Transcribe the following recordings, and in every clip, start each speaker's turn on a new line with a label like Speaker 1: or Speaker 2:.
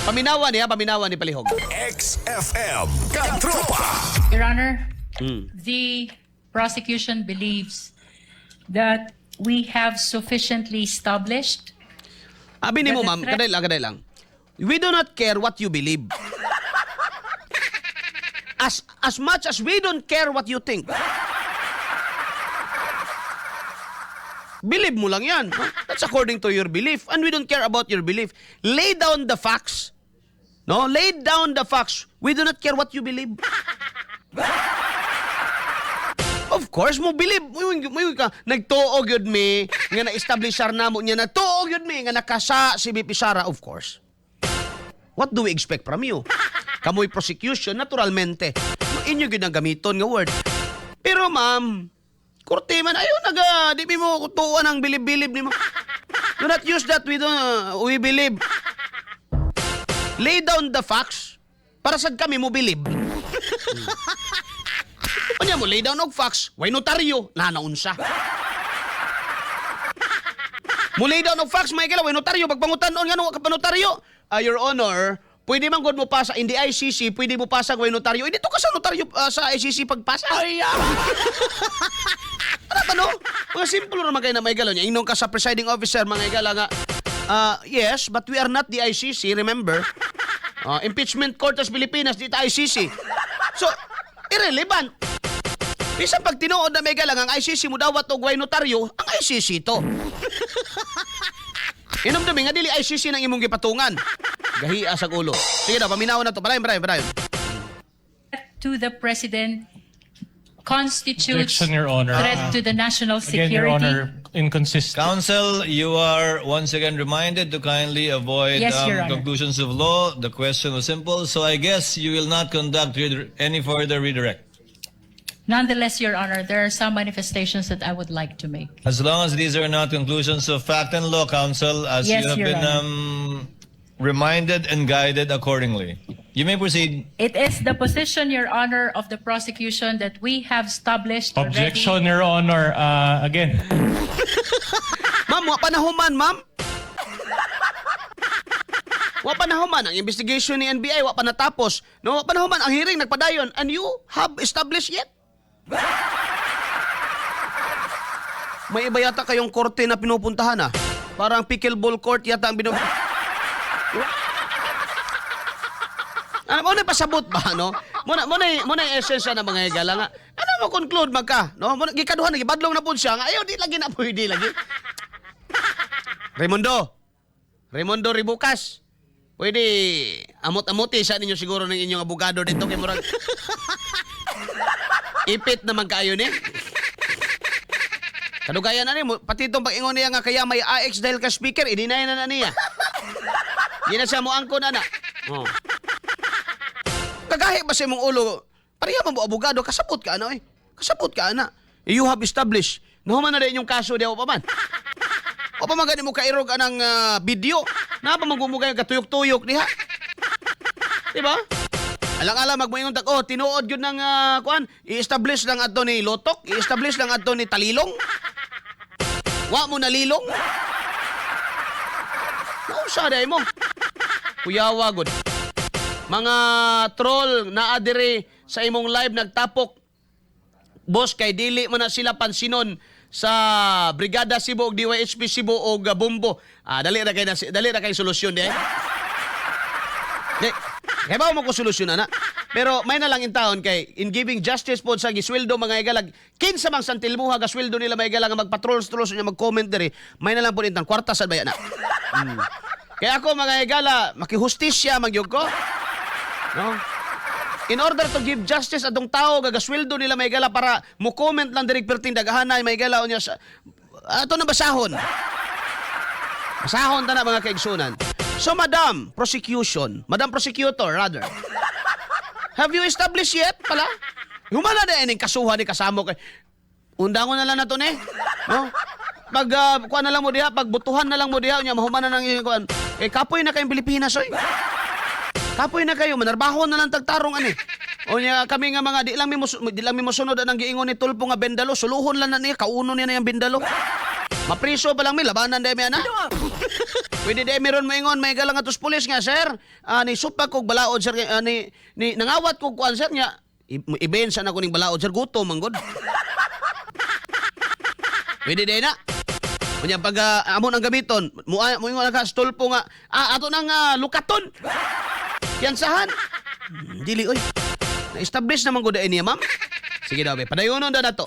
Speaker 1: Paminawan ni Palihog.
Speaker 2: XFM Katropa.
Speaker 3: Your Honor, the prosecution believes that we have sufficiently established.
Speaker 1: Abi ni mo,
Speaker 3: But the
Speaker 1: ma'am,
Speaker 3: threat-
Speaker 1: kaday lang. We do not care what you believe. As much as we don't care what you think. Believe mo lang yan. That's according to your belief. And we don't care about your belief. Lay down the facts. No? Lay down the facts. We do not care what you believe. Of course, mo believe. Mo ka, nagtuog yun mi, nga na-establishar na mo niya, nagtuog yun mi, nga nakasa si BP Sara, of course. What do we expect from you? Kamoy prosecution, naturalmente. Inyo ginagamiton nga word. Pero ma'am, korte man, ayaw di mo tuwan ang bilib-bilib ni mo. Do not use that we believe. Lay down the facts para sad kami mo believe. Kanya mo, lay down og facts, way notaryo, nanaunsa. Mo lay down og facts, may kailan, way notaryo, pagpangutan-on nga nung kapanotaryo. Your Honor, pwede man gud mo pasa in the ICC, pwede mo pasa way notaryo. Dito ka sa notaryo sa ICC pagpasa. Ay, ano? Mga simple naman kayo na may galaw niya. Inong ka sa presiding officer, mga igala nga, yes, but we are not the ICC, remember? Impeachment Court of Pilipinas, dito ICC. So, irrelevant. Bisa pag tinuod na may galang ang ICC mo dawat og way notaryo, ang ICC to. Inom dumi nga dili ICC nang imong gipatungan. Gahiya sa ulo. Sige na, paminaw na to. Barayon.
Speaker 3: To the President constitutes
Speaker 4: Objection, Your Honor.
Speaker 3: threat to the national
Speaker 4: Again,
Speaker 3: security.
Speaker 4: Your Honor, inconsistent.
Speaker 5: Counsel, you are once again reminded to kindly avoid
Speaker 3: Yes, Your Honor.
Speaker 5: conclusions of law. The question was simple, so I guess you will not conduct any further redirect.
Speaker 3: Nonetheless, Your Honor, there are some manifestations that I would like to make.
Speaker 5: As long as these are not conclusions of fact and law, Counsel, as
Speaker 3: Yes,
Speaker 5: you have
Speaker 3: Your
Speaker 5: been reminded and guided accordingly. You may proceed.
Speaker 3: It is the position, Your Honor, of the prosecution that we have established already.
Speaker 4: Objection, Your Honor. Again.
Speaker 1: Ma'am, wa panahuman, ma'am. Wa panahuman ang investigation ni NBI, wa pa natapos. No, wa panahuman ang hearing nagpadayon and you have established yet? May iba yata kayong korte na pinupuntahan ah. Parang pickleball court yata ang mo na pasabot ba, no? Muna yung essence ng mga higala nga. Ano mo conclude magka, no? Muna, gikaduhan, nagibadlong na po siya nga. Ayaw, di lagi na po, di lagi. Raimundo Ribukas. Pwede amot-amuti sa ninyo siguro ng inyong abogado dito kay murag. Ipit naman kayo ni. Kadugayan na ni, pati itong pag-ingon niya nga kaya may AX dahil ka speaker, i-deny na niya. Di na siya mo angko na na. Oh. Kagahi ba sa imong ulo? Pareha mo abogado, kasabot ka ano eh. Kasabot ka ana. You have established. Nahuman na rin yung kaso diya pa man. O pa magani mo kairog anang video. Na pa magumugay katuyok-tuyok diha. Diba? Alang-alang magmoingon tak, tinuod yun ng kuan, i-establish lang ato ni Lotok, i-establish lang ato ni Talilong. Wa mo nalilong. Nausa day mo. Kuyawa gud. Mga troll na adire sa imong live nagtapok. Boss kay dili man na sila pansinon sa Brigada Cebu ug DYHP Cebu og Bombo. Dali ra kay solusyon di. Kaya ba mo ko solusyon na? Pero may na lang in taon kay in giving justice po sa gisweldo mga igalag. Kinsa mang santilmuha gasweldo nila mga igalag magpatrol niya mag-comment diri. May na lang po intang kwarta sa bayan na. Kaya ako mga igala makihustisya magyug ko. No? In order to give justice atong tao gagasweldo nila may gala para mo comment lang direct perting daghanay may gala unya sa ato na basahon. Basahon ta na mga kaigsunan. So Madam Prosecutor rather. Have you established yet pala? Humana na ining kasuhan ni kasamo kay undangon na lang nato ni. No? Pag kuan na lang mo diha, pagbutuhan na lang mo diha unya mahumana nang kuan. Kapoy na kayong Pilipinas oy. Kapoy na kayo, manarbaho na lang tagtarong ani. O niya kami nga mga di lang mi mosunod ang giingon ni Tulpo nga bendalo, suluhon lang na niya kauno niya na yung bendalo. Mapriso pa lang mi labanan dai mi ana. Pwede di meron mo ingon may galang atos pulis nga sir. Ni supag kog balaod sir ni nangawat kog kuan sir nya. Ibensa na ko ning balaod sir gutom manggod. Pwede di na. Unya pag amo nang gamiton, mo ingon ka stulpo nga ato nang lukaton. Piyansahan. Dili oy. Na-establish naman ko dahil niya, ma'am. Sige daw, be. Padayonon na to.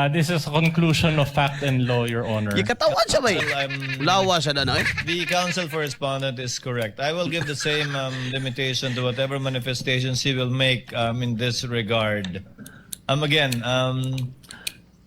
Speaker 4: This is a conclusion of fact and law, Your Honor.
Speaker 1: Ikatawan siya ba eh?
Speaker 5: Well, I'm-
Speaker 1: Lawa siya na eh.
Speaker 5: The counsel for respondent is correct. I will give the same limitation to whatever manifestations he will make in this regard.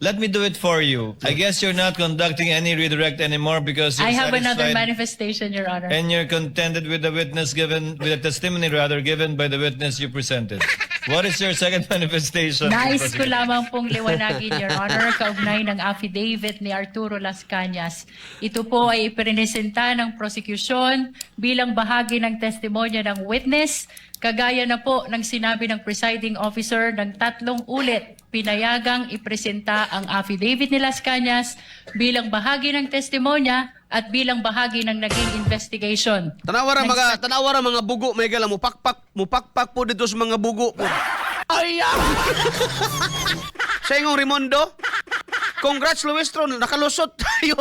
Speaker 5: Let me do it for you. I guess you're not conducting any redirect anymore because you're
Speaker 3: I have another
Speaker 5: satisfied
Speaker 3: manifestation, Your Honor.
Speaker 5: and you're contented with the testimony given by the witness you presented. What is your second manifestation?
Speaker 3: Nais ko lamang pong liwanagin, Your Honor, kaugnay ng affidavit ni Arturo Las Cañas. Ito po ay ipresenta ng prosecution bilang bahagi ng testimonya ng witness, kagaya na po ng sinabi ng presiding officer ng 3 ulit. Pinayagang ipresenta ang affidavit ni Las Cañas bilang bahagi ng testimonya at bilang bahagi ng naging investigation.
Speaker 1: Tanawara mga bugo may gala mupakpak po dito sa mga bugo po. Ay! Sa ingong Rimondo, congrats Luistro, nakalusot tayo.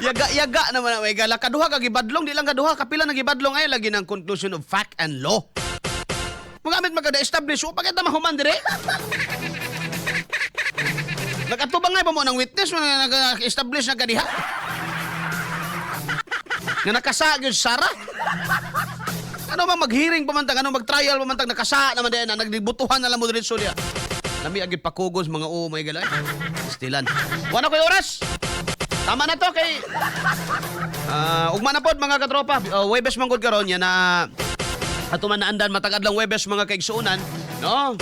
Speaker 1: Yaga naman may gala. Kaduha ka gibadlong, di lang kaduha, kapila na gibadlong ay lagi ng conclusion of fact and law. Magamit magkada-establish, o bakit naman human dire? Nagkatubang nga ba mo ng witness na nag-establish na kadiha? Nga nakasa yun, Sarah? Ano bang mag-hearing pamantang, ano mag-trial pamantang nakasa naman din na nagdibutuhan na lang mo din niya. Nami agit pakugos mga may galay. Stilan. Wala ko yung oras. Tama na to kay... ugma na po mga katropa. Webes manggod karon yan na... Ato man naandan matagad lang Webes mga kaigsuunan, no?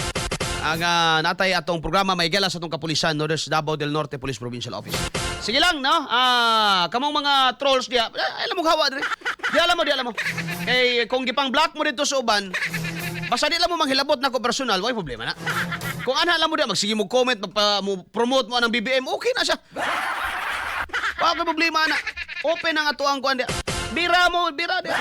Speaker 1: Ang natay atong programa may gala sa atong kapulisan Northern Davao del Norte Police Provincial Office. Sige lang, no? Kamong mga trolls diya, alam mo hawa dire. Di alam mo. Kay kung gipang block mo dito sa uban, basta di lang mo manghilabot na ko personal, way problema na. Kung ana alam mo diya, magsige mo comment, mo promote mo ng BBM, okay na siya. Wala problema na. Open ang atuang kuan diya. Bira diya.